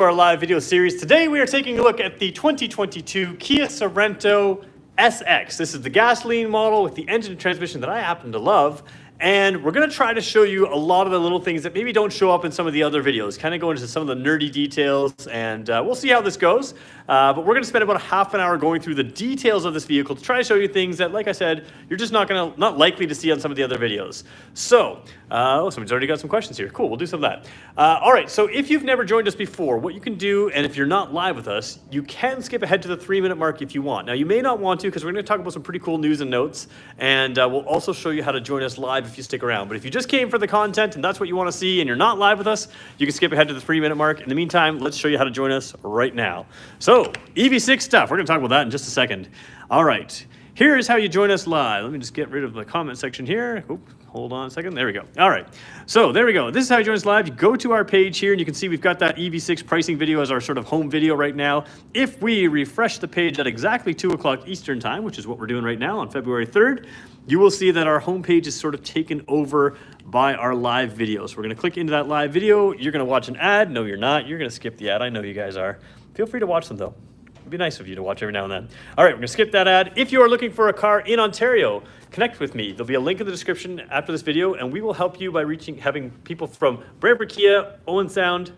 Our live video series. Today we are taking a look at the 2022 Kia Sorento SX. This is the gasoline model with the engine and transmission that I happen to love. And we're going to try to show you a lot of the little things that maybe don't show up in some of the other videos, kind of go into some of the nerdy details, and we'll see how this goes. But we're going to spend about a half an hour going through the details of this vehicle to try to show you things that, like I said, you're just not likely to see on some of the other videos. So, somebody's already got some questions here. Cool, we'll do some of that. All right, so if you've never joined us before, what you can do, and if you're not live with us, you can skip ahead to the 3-minute mark if you want. Now, you may not want to, because we're going to talk about some pretty cool news and notes, and we'll also show you how to join us live if you stick around. But if you just came for the content and that's what you want to see and you're not live with us, you can skip ahead to the 3-minute mark. In the meantime, let's show you how to join us right now. So, EV6 stuff. We're going to talk about that in just a second. All right. Here is how you join us live. Let me just get rid of the comment section here. Oops, hold on a second. There we go. All right. So there we go. This is how you join us live. You go to our page here and you can see we've got that EV6 pricing video as our sort of home video right now. If we refresh the page at exactly 2 o'clock Eastern time, which is what we're doing right now on February 3rd, you will see that our homepage is sort of taken over by our live video. So we're going to click into that live video. You're going to watch an ad. No, you're not. You're going to skip the ad. I know you guys are. Feel free to watch them though. It'd be nice of you to watch every now and then. All right, we're gonna skip that ad. If you are looking for a car in Ontario, connect with me. There'll be a link in the description after this video, and we will help you by having people from Brantford Kia, Owen Sound,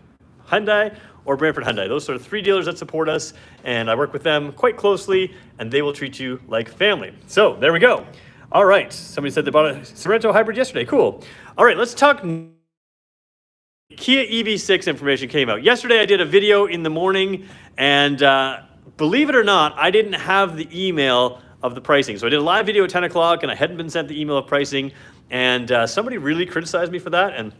Hyundai, or Brantford Hyundai. Those are 3 dealers that support us, and I work with them quite closely, and they will treat you like family. So there we go. All right, somebody said they bought a Sorento hybrid yesterday. Cool. All right, let's talk. Kia EV6 information came out. Yesterday I did a video in the morning, and believe it or not, I didn't have the email of the pricing. So I did a live video at 10 o'clock and I hadn't been sent the email of pricing, and somebody really criticized me for that, and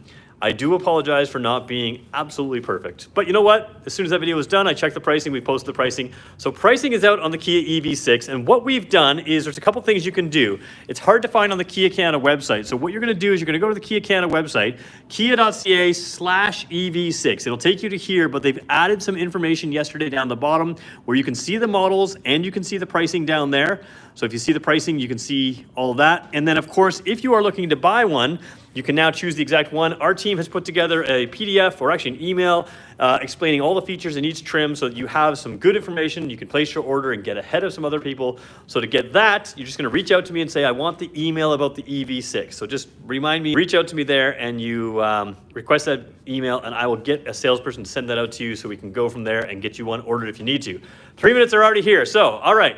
I do apologize for not being absolutely perfect. But you know what? As soon as that video was done, I checked the pricing, we posted the pricing. So pricing is out on the Kia EV6, and what we've done is there's a couple things you can do. It's hard to find on the Kia Canada website. So what you're gonna do is you're gonna go to the Kia Canada website, kia.ca/EV6. It'll take you to here, but they've added some information yesterday down the bottom where you can see the models and you can see the pricing down there. So if you see the pricing, you can see all of that. And then of course, if you are looking to buy one, you can now choose the exact one. Our team has put together a PDF, or actually an email, explaining all the features in each trim so that you have some good information. You can place your order and get ahead of some other people. So to get that, you're just gonna reach out to me and say, I want the email about the EV6. So just remind me, reach out to me there, and you request that email, and I will get a salesperson to send that out to you so we can go from there and get you one ordered if you need to. 3 minutes are already here, so all right.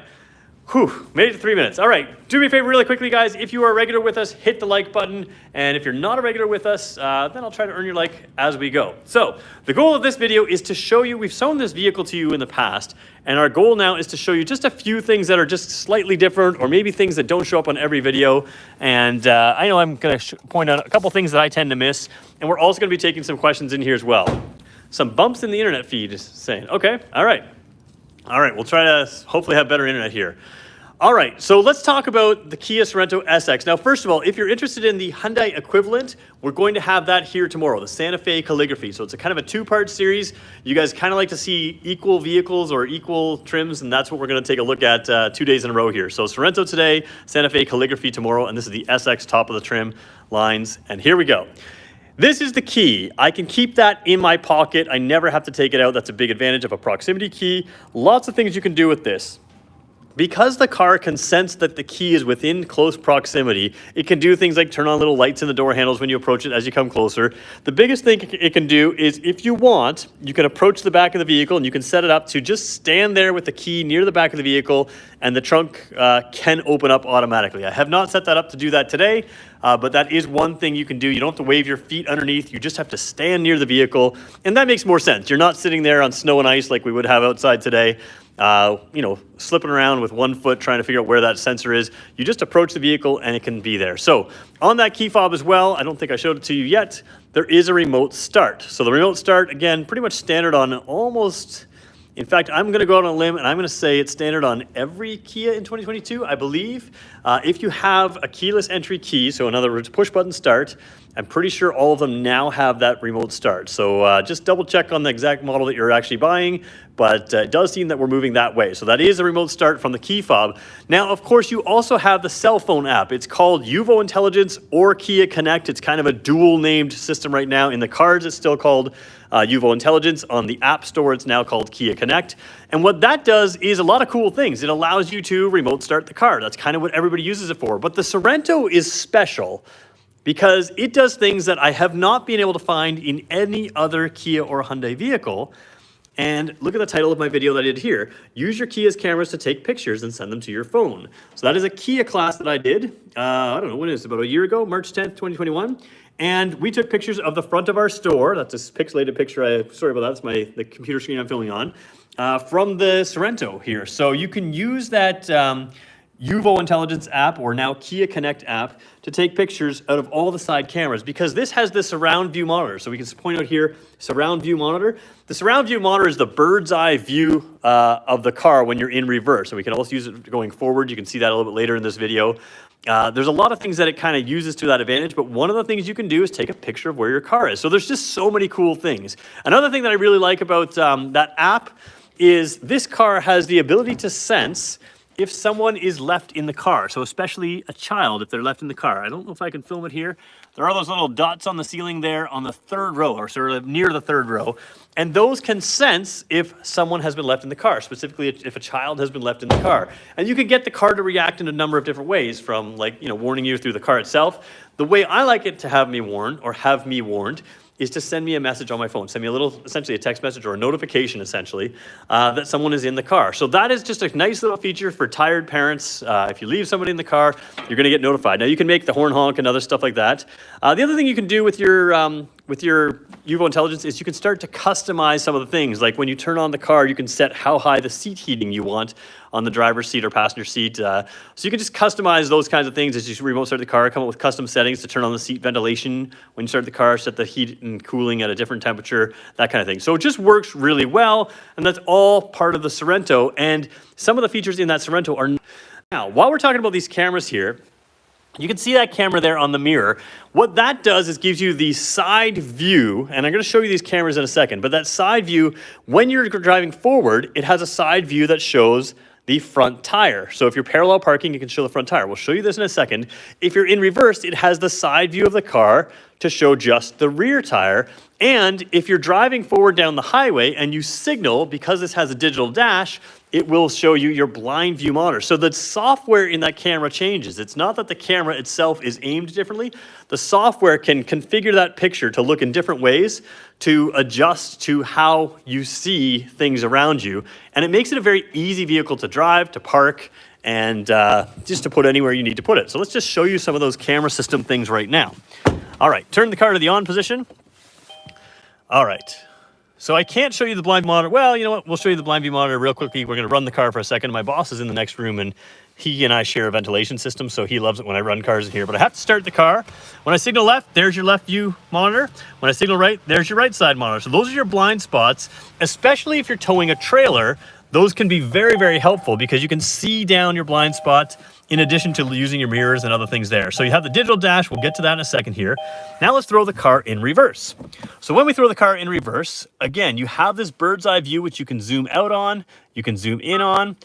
Whew, made it to 3 minutes. All right, do me a favor really quickly, guys. If you are a regular with us, hit the like button. And if you're not a regular with us, then I'll try to earn your like as we go. So the goal of this video is to show you, we've shown this vehicle to you in the past, and our goal now is to show you just a few things that are just slightly different, or maybe things that don't show up on every video. And I know I'm gonna point out a couple things that I tend to miss, and we're also gonna be taking some questions in here as well. Some bumps in the internet feed is saying, okay, all right. All right, we'll try to hopefully have better internet here. All right, so let's talk about the Kia Sorento SX. Now, first of all, if you're interested in the Hyundai equivalent, we're going to have that here tomorrow, the Santa Fe Calligraphy. So it's a kind of a 2-part series. You guys kind of like to see equal vehicles or equal trims, and that's what we're going to take a look at 2 days in a row here. So Sorento today, Santa Fe Calligraphy tomorrow, and this is the SX top of the trim lines. And here we go. This is the key. I can keep that in my pocket. I never have to take it out. That's a big advantage of a proximity key. Lots of things you can do with this. Because the car can sense that the key is within close proximity, it can do things like turn on little lights in the door handles when you approach it as you come closer. The biggest thing it can do is, if you want, you can approach the back of the vehicle and you can set it up to just stand there with the key near the back of the vehicle, and the trunk can open up automatically. I have not set that up to do that today, but that is one thing you can do. You don't have to wave your feet underneath. You just have to stand near the vehicle, and that makes more sense. You're not sitting there on snow and ice like we would have outside today, you know, slipping around with one foot trying to figure out where that sensor is. You just approach the vehicle and it can be there. So on that key fob as well, I don't think I showed it to you yet, there is a remote start. So the remote start, again, pretty much standard on almost, in fact, I'm going to go out on a limb and I'm going to say it's standard on every Kia in 2022, I believe. If you have a keyless entry key, so in other words, push button start, I'm pretty sure all of them now have that remote start. So just double check on the exact model that you're actually buying, but it does seem that we're moving that way. So that is a remote start from the key fob. Now, of course, you also have the cell phone app. It's called Uvo Intelligence or Kia Connect. It's kind of a dual named system right now. In the cards, it's still called UVO Intelligence on the App Store. It's now called Kia Connect. And what that does is a lot of cool things. It allows you to remote start the car. That's kind of what everybody uses it for. But the Sorento is special because it does things that I have not been able to find in any other Kia or Hyundai vehicle. And look at the title of my video that I did here. Use your Kia's cameras to take pictures and send them to your phone. So that is a Kia class that I did, I don't know, when is it, about a year ago, March 10th, 2021. And we took pictures of the front of our store. That's a pixelated picture. Sorry about that. That's the computer screen I'm filming on. From the Sorento here. So you can use that UVO Intelligence app, or now Kia Connect app, to take pictures out of all the side cameras, because this has the surround view monitor. So we can point out here, surround view monitor. The surround view monitor is the bird's eye view of the car when you're in reverse. So we can also use it going forward. You can see that a little bit later in this video. There's a lot of things that it kind of uses to that advantage, but one of the things you can do is take a picture of where your car is. So there's just so many cool things. Another thing that I really like about that app is this car has the ability to sense if someone is left in the car. So especially a child, if they're left in the car. I don't know if I can film it here. There are those little dots on the ceiling there on the third row, or sort of near the third row. And those can sense if someone has been left in the car, specifically if a child has been left in the car. And you can get the car to react in a number of different ways, from warning you through the car itself. The way I like it to have me warned, or have me warned, is to send me a message on my phone. Send me essentially a text message or a notification, essentially, that someone is in the car. So that is just a nice little feature for tired parents. If you leave somebody in the car, you're gonna get notified. Now you can make the horn honk and other stuff like that. The other thing you can do with your UVO Intelligence is you can start to customize some of the things. Like when you turn on the car, you can set how high the seat heating you want on the driver's seat or passenger seat. So you can just customize those kinds of things as you remote start the car, come up with custom settings to turn on the seat ventilation when you start the car, set the heat and cooling at a different temperature, that kind of thing. So it just works really well, and that's all part of the Sorento. And some of the features in that Sorento are... Now, while we're talking about these cameras here, you can see that camera there on the mirror. What that does is gives you the side view, and I'm going to show you these cameras in a second, but that side view, when you're driving forward, it has a side view that shows the front tire. So if you're parallel parking, you can show the front tire. We'll show you this in a second. If you're in reverse, it has the side view of the car to show just the rear tire. And if you're driving forward down the highway and you signal, because this has a digital dash, it will show you your blind view monitor. So the software in that camera changes. It's not that the camera itself is aimed differently. The software can configure that picture to look in different ways to adjust to how you see things around you. And it makes it a very easy vehicle to drive, to park, and just to put anywhere you need to put it. So let's just show you some of those camera system things right now. All right, turn the car to the on position. All right. So I can't show you the blind monitor. Well, you know what? We'll show you the blind view monitor real quickly. We're going to run the car for a second. My boss is in the next room, and he and I share a ventilation system, so he loves it when I run cars in here. But I have to start the car. When I signal left, there's your left view monitor. When I signal right, there's your right side monitor. So those are your blind spots, especially if you're towing a trailer. Those can be very, very helpful because you can see down your blind spot in addition to using your mirrors and other things there. So you have the digital dash. We'll get to that in a second here. Now let's throw the car in reverse. So when we throw the car in reverse, again, you have this bird's eye view, which you can zoom out on, you can zoom in on,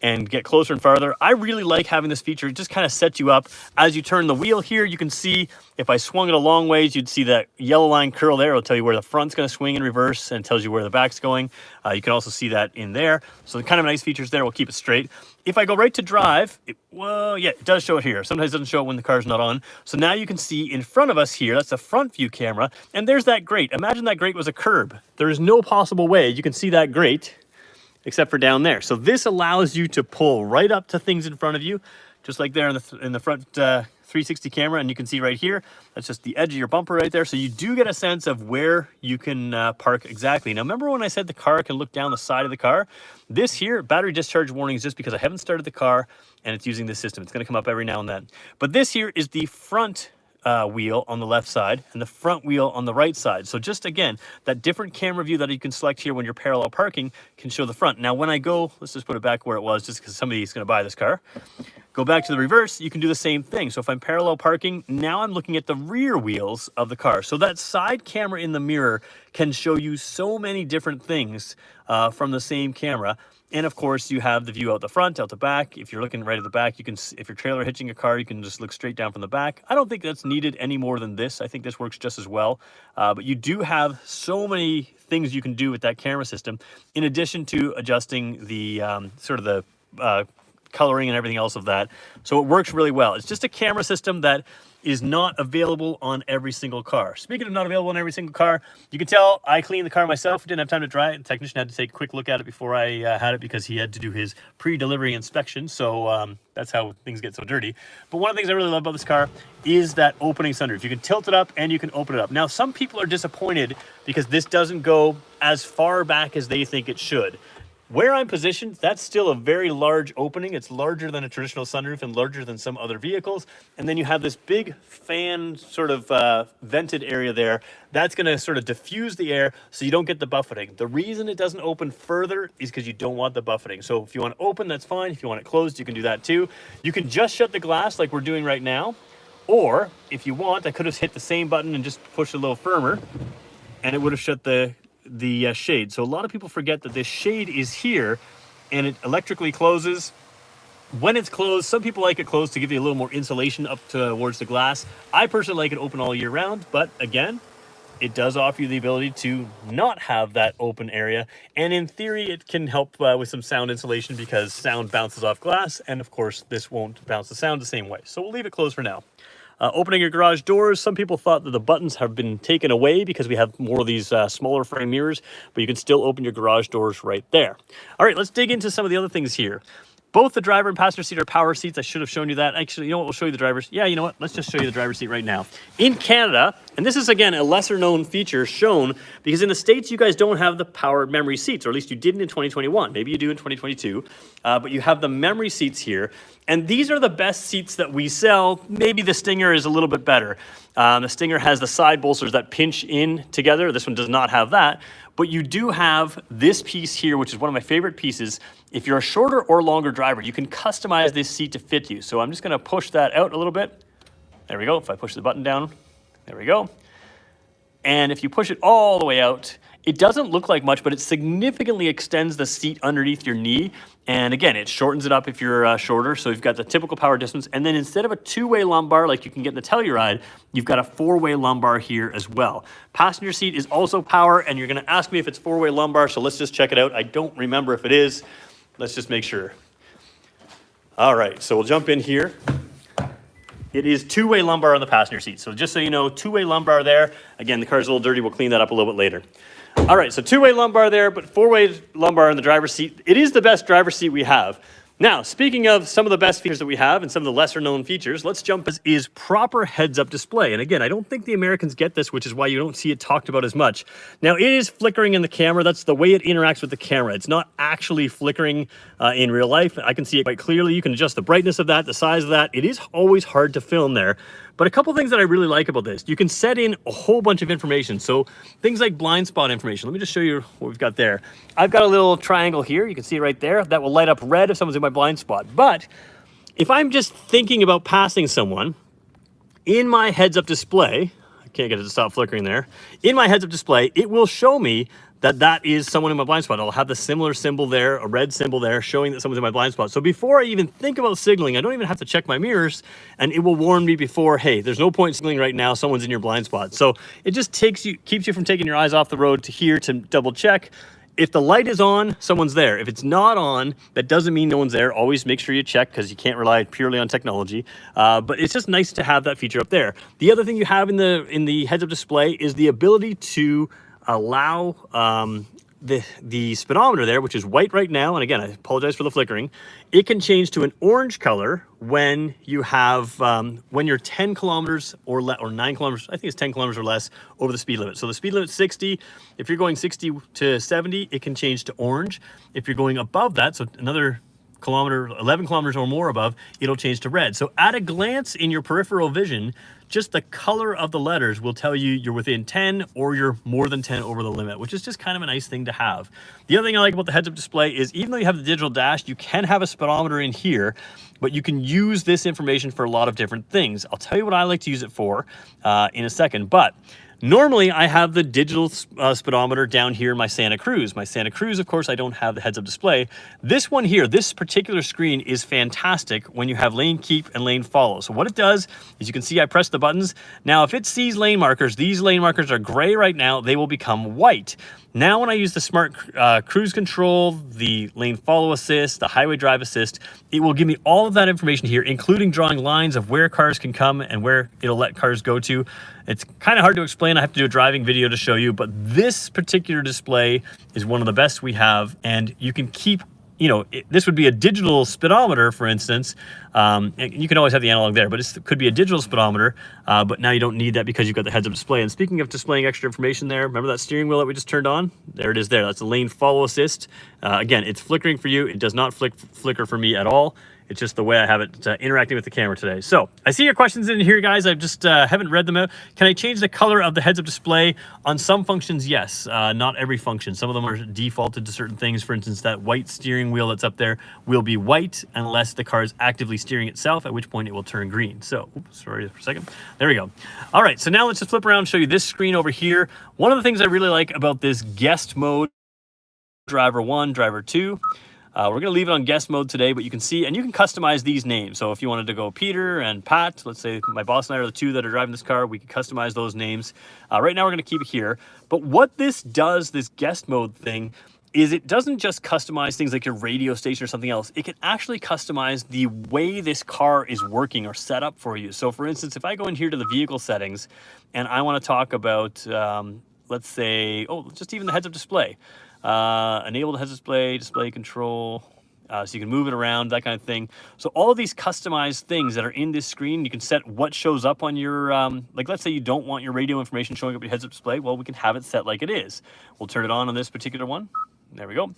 and get closer and farther. I really like having this feature. It just kind of sets you up. As you turn the wheel here, you can see if I swung it a long ways, you'd see that yellow line curl there. It'll tell you where the front's going to swing in reverse, and it tells you where the back's going. You can also see that in there. So kind of nice features there. We'll keep it straight. If I go right to drive, well, yeah, it does show it here. Sometimes it doesn't show it when the car's not on. So now you can see in front of us here, that's the front view camera, and there's that grate. Imagine that grate was a curb. There is no possible way you can see that grate except for down there. So this allows you to pull right up to things in front of you, just like there in the front 360 camera. And you can see right here, that's just the edge of your bumper right there. So you do get a sense of where you can park exactly. Now, remember when I said the car can look down the side of the car? This here, battery discharge warning, is just because I haven't started the car and it's using this system. It's gonna come up every now and then. But this here is the front wheel on the left side and the front wheel on the right side. So just again, that different camera view that you can select here when you're parallel parking can show the front. Now when I go, let's just put it back where it was just because somebody's going to buy this car. Go back to the reverse, you can do the same thing. So if I'm parallel parking, now I'm looking at the rear wheels of the car. So that side camera in the mirror can show you so many different things from the same camera. And of course, you have the view out the front, out the back. If you're looking right at the back, you can, if you're trailer hitching a car, you can just look straight down from the back. I don't think that's needed any more than this. I think this works just as well. But you do have so many things you can do with that camera system, in addition to adjusting the sort of the coloring and everything else of that. So it works really well. It's just a camera system that is not available on every single car. Speaking of not available on every single car, you can tell I cleaned the car myself. Didn't have time to dry it. The technician had to take a quick look at it before I had it, because he had to do his pre-delivery inspection. So that's how things get so dirty. But one of the things I really love about this car is that opening sunroof. You can tilt it up and you can open it up. Now, some people are disappointed because this doesn't go as far back as they think it should. Where I'm positioned, that's still a very large opening. It's larger than a traditional sunroof and larger than some other vehicles. And then you have this big fan sort of vented area there. That's gonna sort of diffuse the air so you don't get the buffeting. The reason it doesn't open further is because you don't want the buffeting. So if you want to open, that's fine. If you want it closed, you can do that too. You can just shut the glass like we're doing right now. Or if you want, I could have hit the same button and just pushed a little firmer, and it would have shut the shade. So a lot of people forget that this shade is here and it electrically closes. When it's closed, some people like it closed to give you a little more insulation up towards the glass. I personally like it open all year round, but again, it does offer you the ability to not have that open area. And in theory, it can help with some sound insulation because sound bounces off glass. And of course, this won't bounce the sound the same way. So we'll leave it closed for now. Opening your garage doors, some people thought that the buttons have been taken away because we have more of these smaller frame mirrors, but you can still open your garage doors right there. All right, let's dig into some of the other things here. Both the driver and passenger seat are power seats. I should have shown you that. Actually, you know what? We'll show you the driver's. Yeah, you know what? Let's just show you the driver's seat right now. In Canada, and this is, again, a lesser known feature shown because in the States, you guys don't have the power memory seats, or at least you didn't in 2021. Maybe you do in 2022, but you have the memory seats here. And these are the best seats that we sell. Maybe the Stinger is a little bit better. The Stinger has the side bolsters that pinch in together. This one does not have that. But you do have this piece here, which is one of my favorite pieces. If you're a shorter or longer driver, you can customize this seat to fit you. So I'm just gonna push that out a little bit. There we go. If I push the button down, there we go. And if you push it all the way out, it doesn't look like much, but it significantly extends the seat underneath your knee. And again, it shortens it up if you're shorter. So you've got the typical power distance. And then instead of a two-way lumbar like you can get in the Telluride, you've got a four-way lumbar here as well. Passenger seat is also power, and you're gonna ask me if it's four-way lumbar, so let's just check it out. I don't remember if it is. Let's just make sure. All right, so we'll jump in here. It is two-way lumbar on the passenger seat. So just so you know, two-way lumbar there. Again, the car's a little dirty. We'll clean that up a little bit later. All right, so two-way lumbar there, but four-way lumbar in the driver's seat. It is the best driver's seat we have. Now, speaking of some of the best features that we have and some of the lesser known features, let's jump is proper heads-up display. And again, I don't think the Americans get this, which is why you don't see it talked about as much. Now, it is flickering in the camera. That's the way it interacts with the camera. It's not actually flickering in real life. I can see it quite clearly. You can adjust the brightness of that, the size of that. It is always hard to film there. But a couple things that I really like about this, you can set in a whole bunch of information. So things like blind spot information. Let me just show you what we've got there. I've got a little triangle here. You can see it right there. That will light up red if someone's in my blind spot. But if I'm just thinking about passing someone, in my heads-up display, I can't get it to stop flickering there. In my heads-up display, it will show me that is someone in my blind spot. I'll have the similar symbol there, a red symbol there, showing that someone's in my blind spot. So before I even think about signaling, I don't even have to check my mirrors, and it will warn me before, hey, there's no point signaling right now, someone's in your blind spot. So it just keeps you from taking your eyes off the road to here to double check. If the light is on, someone's there. If it's not on, that doesn't mean no one's there. Always make sure you check because you can't rely purely on technology. But it's just nice to have that feature up there. The other thing you have in the heads-up display is the ability to allow the speedometer there, which is white right now, and again, I apologize for the flickering, it can change to an orange color when you have when you're 10 kilometers or 9 kilometers, I think it's 10 kilometers or less over the speed limit. So the speed limit's 60. If you're going 60 to 70, it can change to orange. If you're going above that, so another kilometer, 11 kilometers or more above, it'll change to red. So at a glance in your peripheral vision, just the color of the letters will tell you you're within 10 or you're more than 10 over the limit, which is just kind of a nice thing to have. The other thing I like about the heads-up display is even though you have the digital dash, you can have a speedometer in here, but you can use this information for a lot of different things. I'll tell you what I like to use it for in a second, but normally I have the digital speedometer down here in my Santa Cruz. My Santa Cruz, of course, I don't have the heads-up display. This one here, this particular screen is fantastic when you have lane keep and lane follow. So what it does is you can see I press the buttons. Now, if it sees lane markers, these lane markers are gray right now, they will become white. Now, when I use the smart cruise control, the lane follow assist, the highway drive assist, it will give me all of that information here, including drawing lines of where cars can come and where it'll let cars go to. It's kind of hard to explain. I have to do a driving video to show you, but this particular display is one of the best we have, and you can keep, you know, this would be a digital speedometer, for instance. And you can always have the analog there, but it could be a digital speedometer, but now you don't need that because you've got the heads-up display. And speaking of displaying extra information there, remember that steering wheel that we just turned on? There it is there. That's the lane follow assist. Again, it's flickering for you. It does not flicker for me at all. It's just the way I have it interacting with the camera today. So I see your questions in here, guys. I just haven't read them out. Can I change the color of the heads-up display? On some functions, yes. Not every function. Some of them are defaulted to certain things. For instance, that white steering wheel that's up there will be white unless the car is actively steering itself, at which point it will turn green. So, oops, sorry for a second. There we go. All right, so now let's just flip around and show you this screen over here. One of the things I really like about this guest mode, driver 1, driver 2, we're going to leave it on guest mode today, but you can see, and you can customize these names. So if you wanted to go Peter and Pat, let's say my boss and I are the two that are driving this car, we can customize those names. Right now we're going to keep it here. But what this does, this guest mode thing, is it doesn't just customize things like your radio station or something else. It can actually customize the way this car is working or set up for you. So for instance, if I go in here to the vehicle settings and I want to talk about, let's say, just even the heads-up display. Enabled heads display, display control, so you can move it around, that kind of thing. So all of these customized things that are in this screen, you can set what shows up on your, like let's say you don't want your radio information showing up your heads-up display. Well, we can have it set like it is. We'll turn it on this particular one. There we go.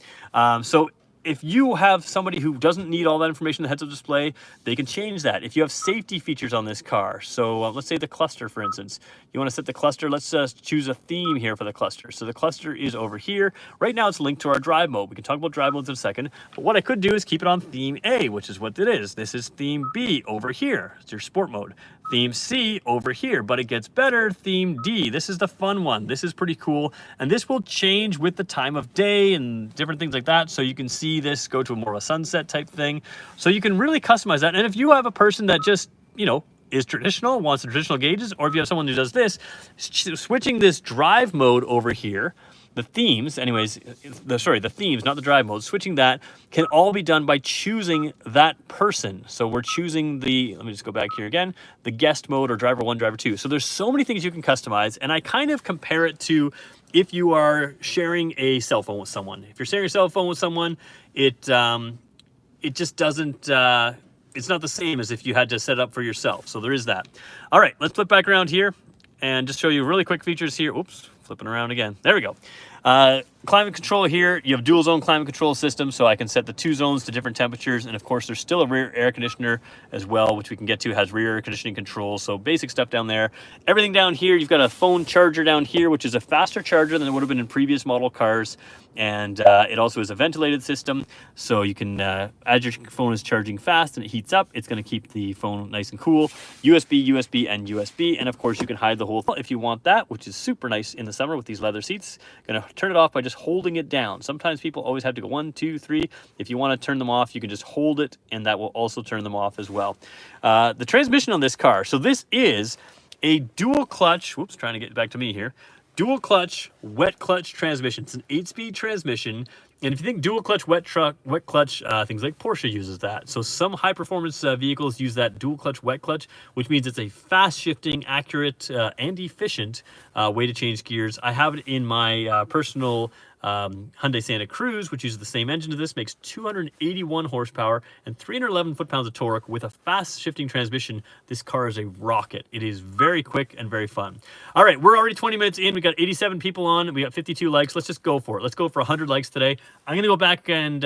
So if you have somebody who doesn't need all that information in the heads-up display, they can change that. If you have safety features on this car, so let's say the cluster, for instance, you want to set the cluster. Let's choose a theme here for the cluster. So the cluster is over here. Right now it's linked to our drive mode. We can talk about drive modes in a second, but what I could do is keep it on theme A, which is what it is. This is theme B over here. It's your sport mode. Theme C over here, but it gets better. Theme D, this is the fun one. This is pretty cool, and this will change with the time of day and different things like that. So you can see this go to more of a sunset type thing. So you can really customize that. And if you have a person that just, you know, is traditional, wants the traditional gauges, or if you have someone who does this, switching this drive mode over here, the themes, anyways, the themes, not the drive mode, switching that can all be done by choosing that person. So we're choosing the, let me just go back here again, the guest mode or driver 1, driver 2. So there's so many things you can customize, and I kind of compare it to if you are sharing a cell phone with someone. If you're sharing a cell phone with someone, it just doesn't, it's not the same as if you had to set up for yourself. So there is that. All right, let's flip back around here and just show you really quick features here. Oops, flipping around again. There we go. Climate control here. You have dual zone climate control system, so I can set the 2 zones to different temperatures. And of course, there's still a rear air conditioner as well, which we can get to, has rear air conditioning control. So basic stuff down there. Everything down here, you've got a phone charger down here, which is a faster charger than it would have been in previous model cars. And it also is a ventilated system, so you can, as your phone is charging fast and it heats up, it's going to keep the phone nice and cool. USB, USB, and USB, and of course you can hide the whole phone if you want that, which is super nice in the summer with these leather seats. Going to turn it off by just holding it down. Sometimes people always have to go 1, 2, 3. If you want to turn them off, you can just hold it, and that will also turn them off as well. The transmission on this car, so this is a dual clutch, whoops, trying to get back to me here. Dual clutch, wet clutch transmission. It's an 8-speed transmission. And if you think dual clutch, wet clutch, things like Porsche uses that. So some high performance vehicles use that dual clutch, wet clutch, which means it's a fast shifting, accurate, and efficient way to change gears. I have it in my personal Hyundai Santa Cruz, which uses the same engine as this, makes 281 horsepower and 311 foot-pounds of torque with a fast shifting transmission. This car is a rocket. It is very quick and very fun. All right, we're already 20 minutes in. We got 87 people on. We got 52 likes. Let's just go for it. Let's go for 100 likes today. I'm going to go back and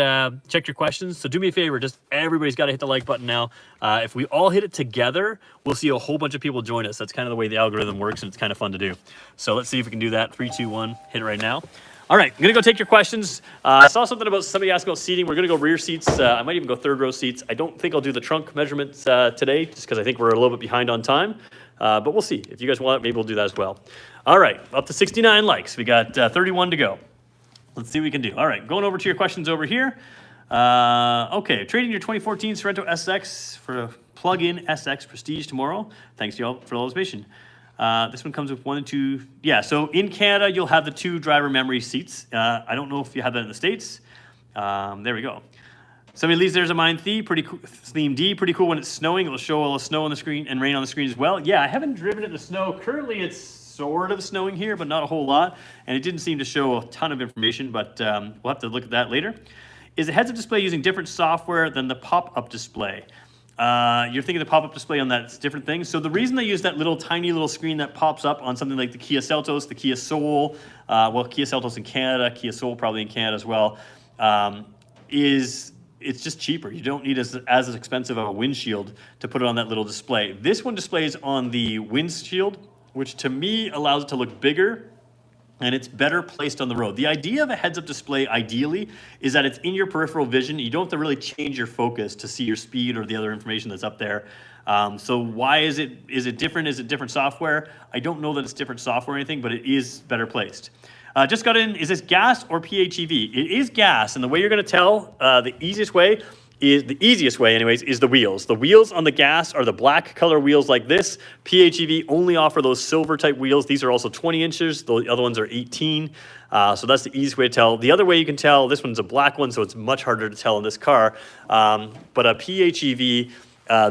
check your questions. So do me a favor. Just everybody's got to hit the like button now. If we all hit it together, we'll see a whole bunch of people join us. That's kind of the way the algorithm works, and it's kind of fun to do. So let's see if we can do that. 3, 2, 1. Hit it right now. All right, I'm going to go take your questions. I saw something about somebody asked about seating. We're going to go rear seats. I might even go third row seats. I don't think I'll do the trunk measurements today just because I think we're a little bit behind on time. But we'll see. If you guys want it, maybe we'll do that as well. All right, up to 69 likes. We got 31 to go. Let's see what we can do. All right, going over to your questions over here. Okay, trading your 2014 Sorento SX for a plug-in SX Prestige tomorrow. Thanks, y'all, for the information. This one comes with 1 and 2. Yeah, so in Canada, you'll have the 2 driver memory seats. I don't know if you have that in the States. There we go. Somebody leaves theirs a mine theme, pretty cool. Theme D, pretty cool when it's snowing. It'll show all the snow on the screen and rain on the screen as well. Yeah, I haven't driven it in the snow. Currently, it's sort of snowing here, but not a whole lot. And it didn't seem to show a ton of information, but we'll have to look at that later. Is the heads-up display using different software than the pop-up display? You're thinking the pop-up display on that's different things. So the reason they use that little tiny little screen that pops up on something like the Kia Seltos, the Kia Soul, well, Kia Seltos in Canada, Kia Soul probably in Canada as well, is it's just cheaper. You don't need as expensive of a windshield to put it on that little display. This one displays on the windshield, which to me allows it to look bigger, and it's better placed on the road. The idea of a heads-up display, ideally, is that it's in your peripheral vision. You don't have to really change your focus to see your speed or the other information that's up there. So why is it different? Is it different software? I don't know that it's different software or anything, but it is better placed. Just got in, is this gas or PHEV? It is gas, and the way you're gonna tell, the easiest way anyways, is the wheels. The wheels on the gas are the black color wheels like this. PHEV only offer those silver type wheels. These are also 20 inches. The other ones are 18. So that's the easiest way to tell. The other way you can tell, this one's a black one, so it's much harder to tell in this car. But a PHEV,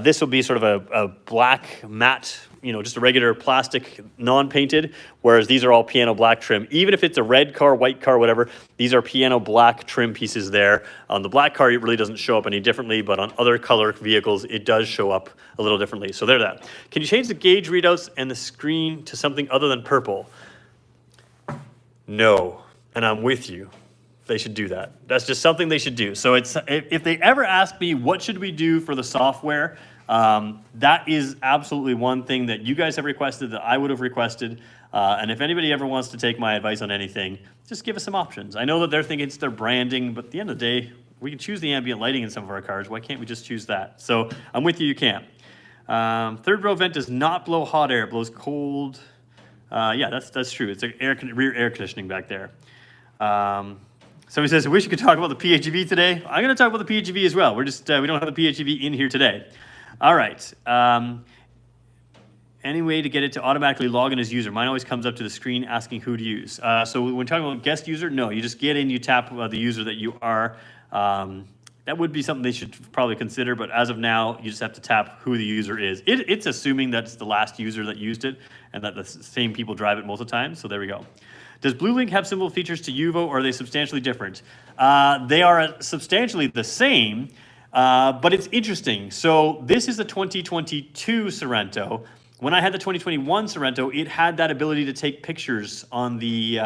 this will be sort of a black matte, just a regular plastic, non-painted, whereas these are all piano black trim. Even if it's a red car, white car, whatever, these are piano black trim pieces there. On the black car, it really doesn't show up any differently, but on other color vehicles, it does show up a little differently. So there's that. Can you change the gauge readouts and the screen to something other than purple? No, and I'm with you. They should do that. That's just something they should do. So if they ever ask me, what should we do for the software? That is absolutely one thing that you guys have requested, that I would have requested. And if anybody ever wants to take my advice on anything, just give us some options. I know that they're thinking it's their branding, but at the end of the day, we can choose the ambient lighting in some of our cars. Why can't we just choose that? So I'm with you, you can't. Third row vent does not blow hot air, it blows cold. Yeah, that's true. It's rear air conditioning back there. Somebody says, I wish you could talk about the PHEV today. I'm going to talk about the PHEV as well. We don't have the PHEV in here today. All right. Any way to get it to automatically log in as user? Mine always comes up to the screen asking who to use. So when talking about guest user, no, you just get in, you tap the user that you are. That would be something they should probably consider, but as of now, you just have to tap who the user is. It's assuming that's the last user that used it and that the same people drive it most of the time, so there we go. Does BlueLink have similar features to Yuvo, or are they substantially different? They are substantially the same, but it's interesting. So this is the 2022 Sorento. When I had the 2021 Sorento, it had that ability to take pictures on the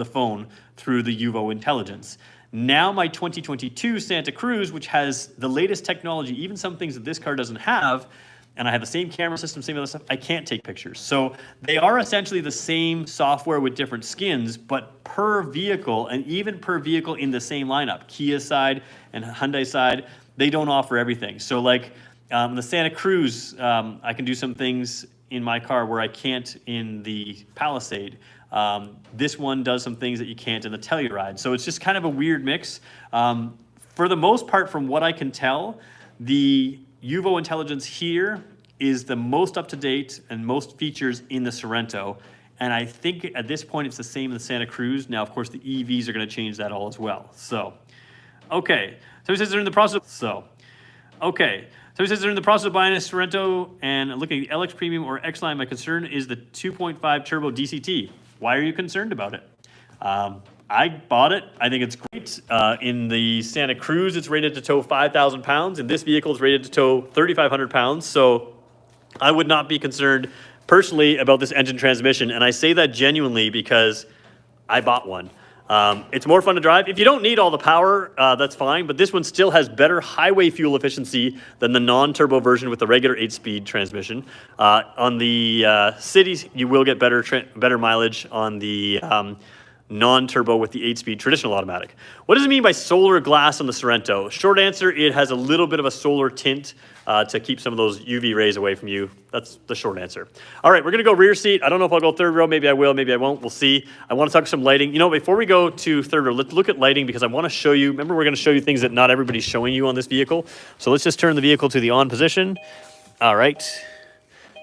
phone through the Yuvo intelligence. Now my 2022 Santa Cruz, which has the latest technology, even some things that this car doesn't have, and I have the same camera system, same other stuff, I can't take pictures. So they are essentially the same software with different skins, but per vehicle, and even per vehicle in the same lineup, Kia side and Hyundai side, they don't offer everything. So like the Santa Cruz, I can do some things in my car where I can't in the Palisade. This one does some things that you can't in the Telluride. So it's just kind of a weird mix. For the most part, from what I can tell, the Yuvo intelligence here is the most up-to-date and most features in the Sorento. And I think at this point, it's the same in the Santa Cruz. Now, of course, the EVs are going to change that all as well. So, okay. So he says they're in the process. Somebody says they're in the process of buying a Sorento and looking at the LX Premium or X-Line. My concern is the 2.5 turbo DCT. Why are you concerned about it? I bought it. I think it's great. In the Santa Cruz, it's rated to tow 5,000 pounds. And this vehicle is rated to tow 3,500 pounds. So I would not be concerned personally about this engine transmission. And I say that genuinely because I bought one. It's more fun to drive. If you don't need all the power, that's fine. But this one still has better highway fuel efficiency than the non-turbo version with the regular 8-speed transmission. On the cities, you will get better mileage on the non-turbo with the 8-speed traditional automatic. What does it mean by solar glass on the Sorento? Short answer, it has a little bit of a solar tint to keep some of those UV rays away from you. That's the short answer. All right, we're gonna go rear seat. I don't know if I'll go third row. Maybe I will, maybe I won't. We'll see. I wanna talk some lighting. You know, before we go to third row, let's look at lighting because I wanna show you, remember we're gonna show you things that not everybody's showing you on this vehicle. So let's just turn the vehicle to the on position. All right,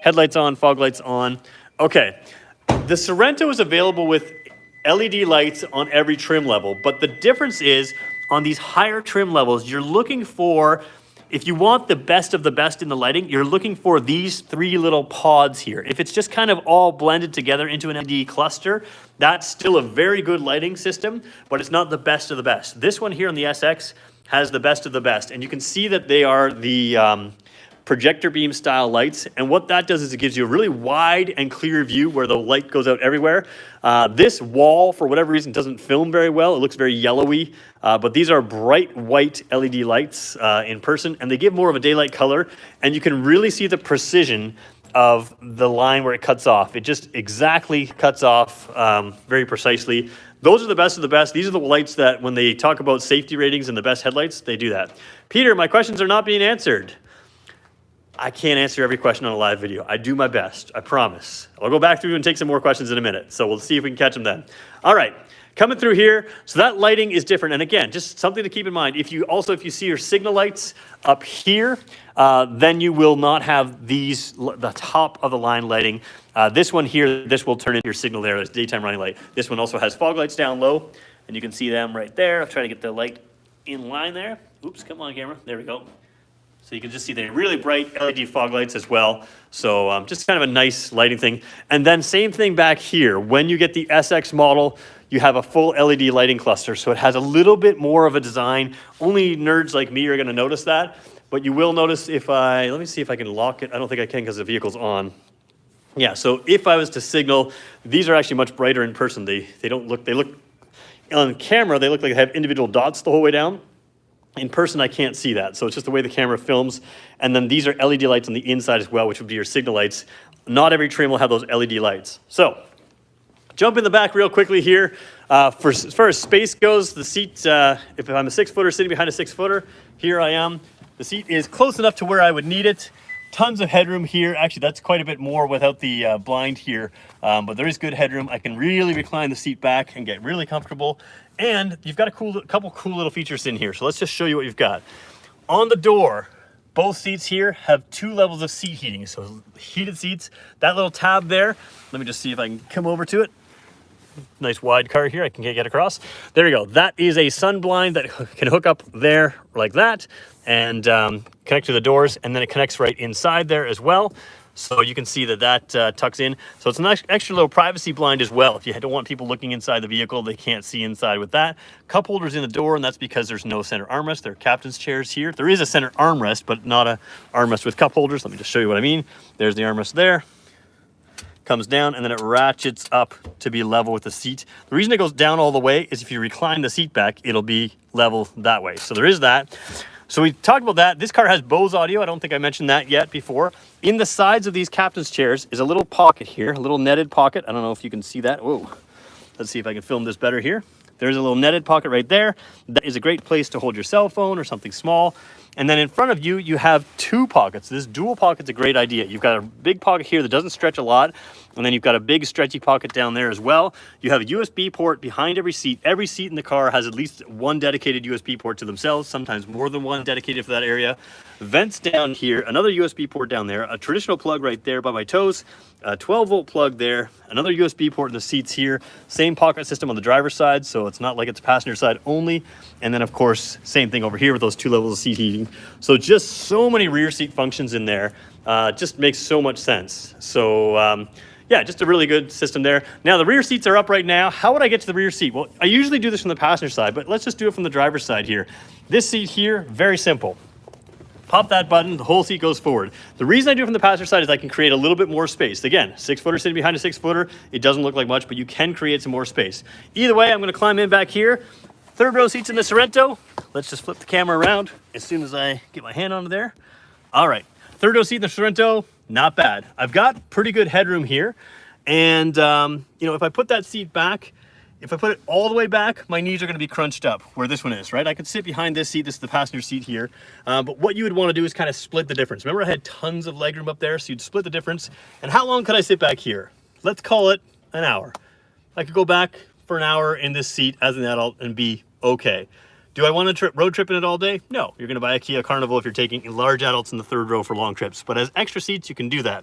headlights on, fog lights on. Okay, the Sorento is available with LED lights on every trim level, but the difference is on these higher trim levels, you're looking for, if you want the best of the best in the lighting, you're looking for these three little pods here. If it's just kind of all blended together into an LED cluster, that's still a very good lighting system, but it's not the best of the best. This one here on the SX has the best of the best, and you can see that they are the projector beam style lights, and what that does is it gives you a really wide and clear view where the light goes out everywhere. This wall, for whatever reason, doesn't film very well. It looks very yellowy, but these are bright white LED lights in person, and they give more of a daylight color, and you can really see the precision of the line where it cuts off. It just exactly cuts off very precisely. Those are the best of the best. These are the lights that when they talk about safety ratings and the best headlights, they do that. Peter, my questions are not being answered. I can't answer every question on a live video. I do my best, I promise. I'll go back through and take some more questions in a minute, so we'll see if we can catch them then. All right, coming through here, so that lighting is different. And again, just something to keep in mind. If you see your signal lights up here, then you will not have these, the top of the line lighting. This one here, this will turn into your signal there as daytime running light. This one also has fog lights down low, and you can see them right there. I'll try to get the light in line there. Oops, come on camera, there we go. So you can just see they're really bright LED fog lights as well. So just kind of a nice lighting thing. And then same thing back here. When you get the SX model, you have a full LED lighting cluster. So it has a little bit more of a design. Only nerds like me are gonna notice that. But you will notice if let me see if I can lock it. I don't think I can because the vehicle's on. Yeah, so if I was to signal, these are actually much brighter in person. They look, on camera, they look like they have individual dots the whole way down. In person, I can't see that, so it's just the way the camera films. And then these are LED lights on the inside as well, which would be your signal lights. Not every trim will have those LED lights. So, jump in the back real quickly here. As far as space goes, the seat, if I'm a 6-footer sitting behind a 6-footer, here I am. The seat is close enough to where I would need it. Tons of headroom here. Actually, that's quite a bit more without the blind here, but there is good headroom. I can really recline the seat back and get really comfortable. And you've got a couple cool little features in here. So let's just show you what you've got. On the door, both seats here have 2 levels of seat heating. So heated seats, that little tab there. Let me just see if I can come over to it. Nice wide car here, I can get across. There we go. That is a sun blind that can hook up there like that and connect to the doors, and then it connects right inside there as well. So you can see that tucks in. So it's an extra little privacy blind as well. If you don't want people looking inside the vehicle, they can't see inside with that. Cup holders in the door, and that's because there's no center armrest. There are captain's chairs here. There is a center armrest, but not a armrest with cup holders. Let me just show you what I mean. There's the armrest there. Comes down, and then it ratchets up to be level with the seat. The reason it goes down all the way is if you recline the seat back, it'll be level that way. So there is that. So we talked about that. This car has Bose audio. I don't think I mentioned that yet before. In the sides of these captain's chairs is a little pocket here, a little netted pocket. I don't know if you can see that. Whoa. Let's see if I can film this better here. There's a little netted pocket right there. That is a great place to hold your cell phone or something small. And then in front of you, you have 2 pockets. This dual pocket's a great idea. You've got a big pocket here that doesn't stretch a lot, and then you've got a big stretchy pocket down there as well. You have a USB port behind every seat. Every seat in the car has at least 1 dedicated USB port to themselves, sometimes more than 1 dedicated for that area. Vents down here, another USB port down there, a traditional plug right there by my toes, a 12-volt plug there, another USB port in the seats here, same pocket system on the driver's side, so it's not like it's passenger side only. And then, of course, same thing over here with those 2 levels of seat heating. So just so many rear seat functions in there. Just makes so much sense. So yeah, just a really good system there. Now the rear seats are up right now. How would I get to the rear seat? Well, I usually do this from the passenger side, but let's just do it from the driver's side here. This seat here, very simple. Pop that button, the whole seat goes forward. The reason I do it from the passenger side is I can create a little bit more space. Again, 6-footer sitting behind a 6-footer, it doesn't look like much, but you can create some more space. Either way, I'm gonna climb in back here. Third row seats in the Sorento. Let's just flip the camera around as soon as I get my hand onto there. All right, third row seat in the Sorento, not bad. I've got pretty good headroom here. And you know, if I put that seat back, if I put it all the way back, my knees are gonna be crunched up where this one is, right? I could sit behind this seat, this is the passenger seat here. But what you would wanna do is kind of split the difference. Remember I had tons of legroom up there, so you'd split the difference. And how long could I sit back here? Let's call it an hour. I could go back for an hour in this seat as an adult and be okay. Do I want to road trip in it all day? No, you're gonna buy a Kia Carnival if you're taking large adults in the third row for long trips. But as extra seats, you can do that.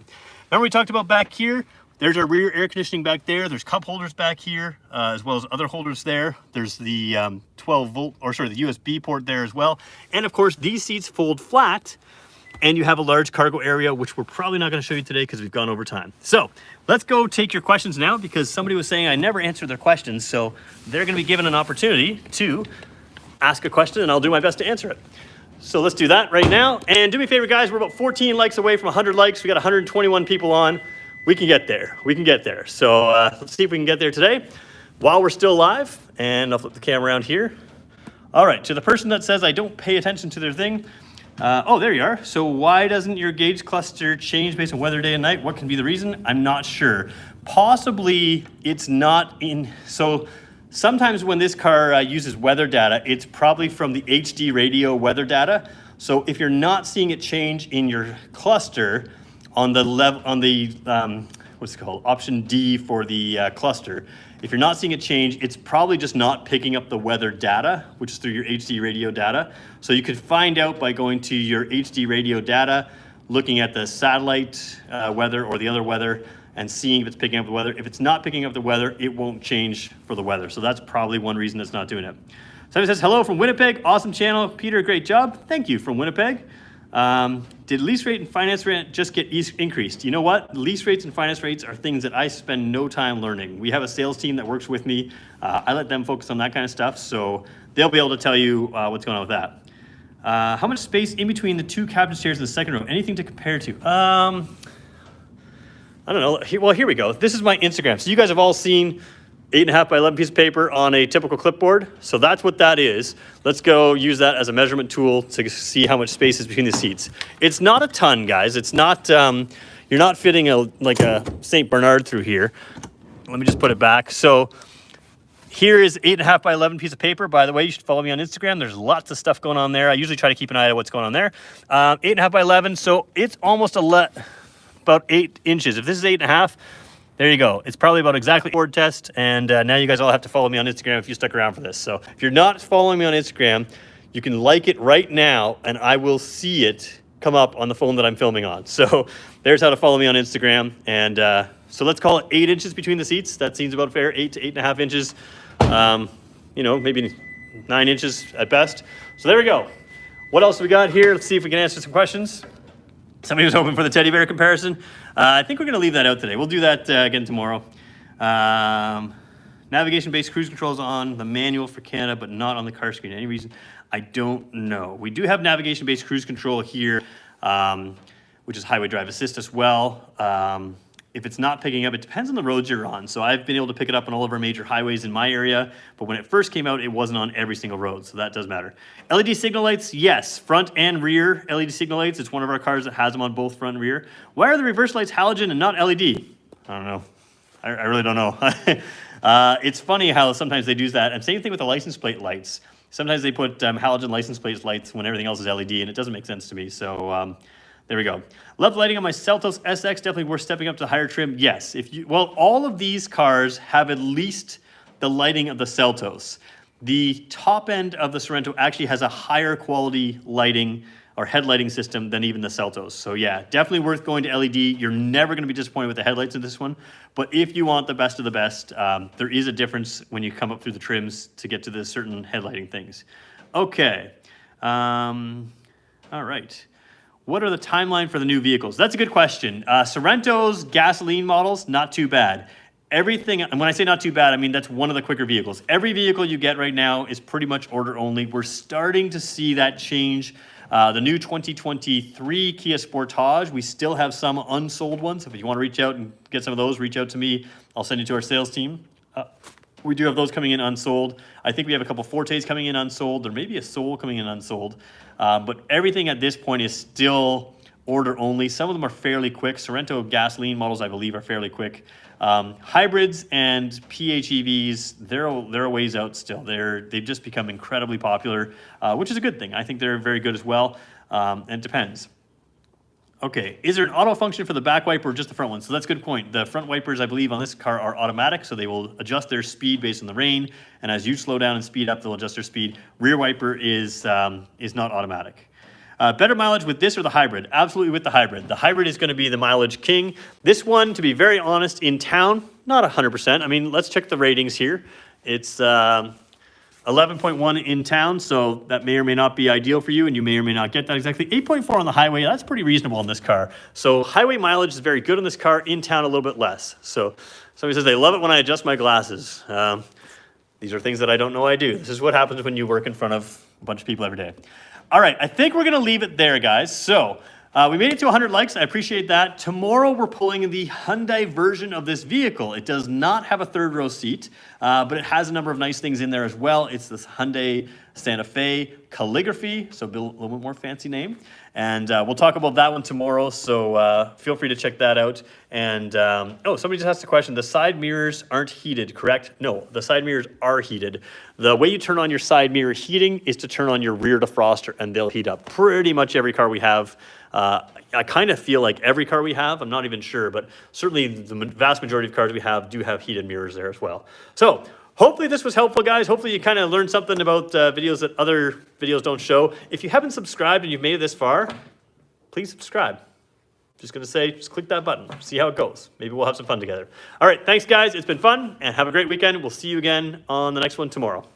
Remember we talked about back here? There's our rear air conditioning back there. There's cup holders back here, as well as other holders there. There's the the USB port there as well. And of course, these seats fold flat, and you have a large cargo area, which we're probably not gonna show you today because we've gone over time. So let's go take your questions now, because somebody was saying I never answer their questions. So they're gonna be given an opportunity to ask a question, and I'll do my best to answer it. So let's do that right now. And do me a favor, guys, we're about 14 likes away from 100 likes. We got 121 people on. We can get there. We can get there. So let's see if we can get there today while we're still live. And I'll flip the camera around here. All right, to the person that says I don't pay attention to their thing. Oh, there you are. So why doesn't your gauge cluster change based on weather day and night? What can be the reason? I'm not sure. Possibly it's not in, so sometimes when this car uses weather data, it's probably from the HD radio weather data. So if you're not seeing it change in your cluster, on the what's it called, option D for the cluster, if you're not seeing it change, it's probably just not picking up the weather data, which is through your HD radio data. So you could find out by going to your HD radio data, looking at the satellite weather or the other weather, and seeing if it's picking up the weather. If it's not picking up the weather, it won't change for the weather. So that's probably one reason it's not doing it. Somebody says, hello from Winnipeg, awesome channel. Peter, great job. Thank you from Winnipeg. Did lease rate and finance rate just get increased? You know what? Lease rates and finance rates are things that I spend no time learning. We have a sales team that works with me. I let them focus on that kind of stuff, so they'll be able to tell you what's going on with that. How much space in between the two captain chairs in the second row? Anything to compare to? I don't know. Well, here we go. This is my Instagram. So you guys have all seen 8.5 by 11 piece of paper on a typical clipboard. So that's what that is. Let's go use that as a measurement tool to see how much space is between the seats. It's not a ton, guys. It's not, you're not fitting like a St. Bernard through here. Let me just put it back. So here is 8.5 by 11 piece of paper. By the way, you should follow me on Instagram. There's lots of stuff going on there. I usually try to keep an eye on what's going on there. 8.5 by 11, so it's almost about 8 inches. If this is 8.5, there you go. It's probably about exactly board test. And now you guys all have to follow me on Instagram if you stuck around for this. So if you're not following me on Instagram, you can like it right now and I will see it come up on the phone that I'm filming on. So there's how to follow me on Instagram. And so let's call it 8 inches between the seats. That seems about fair, 8 to 8.5 inches. You know, maybe 9 inches at best. So there we go. What else we got here? Let's see if we can answer some questions. Somebody was hoping for the teddy bear comparison. I think we're going to leave that out today. We'll do that again tomorrow. Navigation-based cruise controls on the manual for Canada, but not on the car screen. Any reason? I don't know. We do have navigation-based cruise control here, which is highway drive assist as well. If it's not picking up, it depends on the roads you're on. So I've been able to pick it up on all of our major highways in my area, but when it first came out, it wasn't on every single road, so that does matter. LED signal lights, yes, front and rear LED signal lights. It's one of our cars that has them on both front and rear. Why are the reverse lights halogen and not LED? I don't know. I really don't know. It's funny how sometimes they do that, and same thing with the license plate lights. Sometimes they put halogen license plate lights when everything else is LED, and it doesn't make sense to me, so there we go. Love the lighting on my Sorento SX. Definitely worth stepping up to higher trim. Yes. Well, all of these cars have at least the lighting of the Sorento. The top end of the Sorento actually has a higher quality lighting or headlighting system than even the Sorento. So yeah, definitely worth going to LED. You're never going to be disappointed with the headlights of this one. But if you want the best of the best, there is a difference when you come up through the trims to get to the certain headlighting things. Okay. All right. What are the timeline for the new vehicles? That's a good question. Sorento's gasoline models, not too bad. Everything, and when I say not too bad, I mean that's one of the quicker vehicles. Every vehicle you get right now is pretty much order only. We're starting to see that change. The new 2023 Kia Sportage, we still have some unsold ones. If you want to reach out and get some of those, reach out to me. I'll send you to our sales team. We do have those coming in unsold. I think we have a couple Fortes coming in unsold. There may be a Soul coming in unsold. But everything at this point is still order only. Some of them are fairly quick. Sorento gasoline models, I believe, are fairly quick. Hybrids and PHEVs, they're a ways out still. They've just become incredibly popular, which is a good thing. I think they're very good as well, and it depends. Okay, is there an auto function for the back wiper or just the front one? So that's a good point. The front wipers, I believe, on this car are automatic, so they will adjust their speed based on the rain, and as you slow down and speed up, they'll adjust their speed. Rear wiper is not automatic. Better mileage with this or the hybrid? Absolutely with the hybrid. The hybrid is going to be the mileage king. This one, to be very honest, in town, not 100%. I mean, let's check the ratings here. It's 11.1 in town, so that may or may not be ideal for you, and you may or may not get that exactly. 8.4 on the highway, that's pretty reasonable on this car. So highway mileage is very good on this car, in town a little bit less. So somebody says, they love it when I adjust my glasses. These are things that I don't know I do. This is what happens when you work in front of a bunch of people every day. All right, I think we're gonna leave it there, guys. So we made it to 100 likes, I appreciate that. Tomorrow we're pulling the Hyundai version of this vehicle. It does not have a third row seat, but it has a number of nice things in there as well. It's this Hyundai Santa Fe calligraphy, so a little bit more fancy name. And we'll talk about that one tomorrow, so feel free to check that out. And, oh, somebody just asked a question. The side mirrors aren't heated, correct? No, the side mirrors are heated. The way you turn on your side mirror heating is to turn on your rear defroster, and they'll heat up. Pretty much every car we have. I kind of feel like every car we have, I'm not even sure, but certainly the vast majority of cars we have do have heated mirrors there as well. So hopefully this was helpful, guys. Hopefully you kind of learned something about videos that other videos don't show. If you haven't subscribed and you've made it this far, please subscribe. Just going to say, just click that button, see how it goes. Maybe we'll have some fun together. All right, thanks, guys. It's been fun, and have a great weekend. We'll see you again on the next one tomorrow.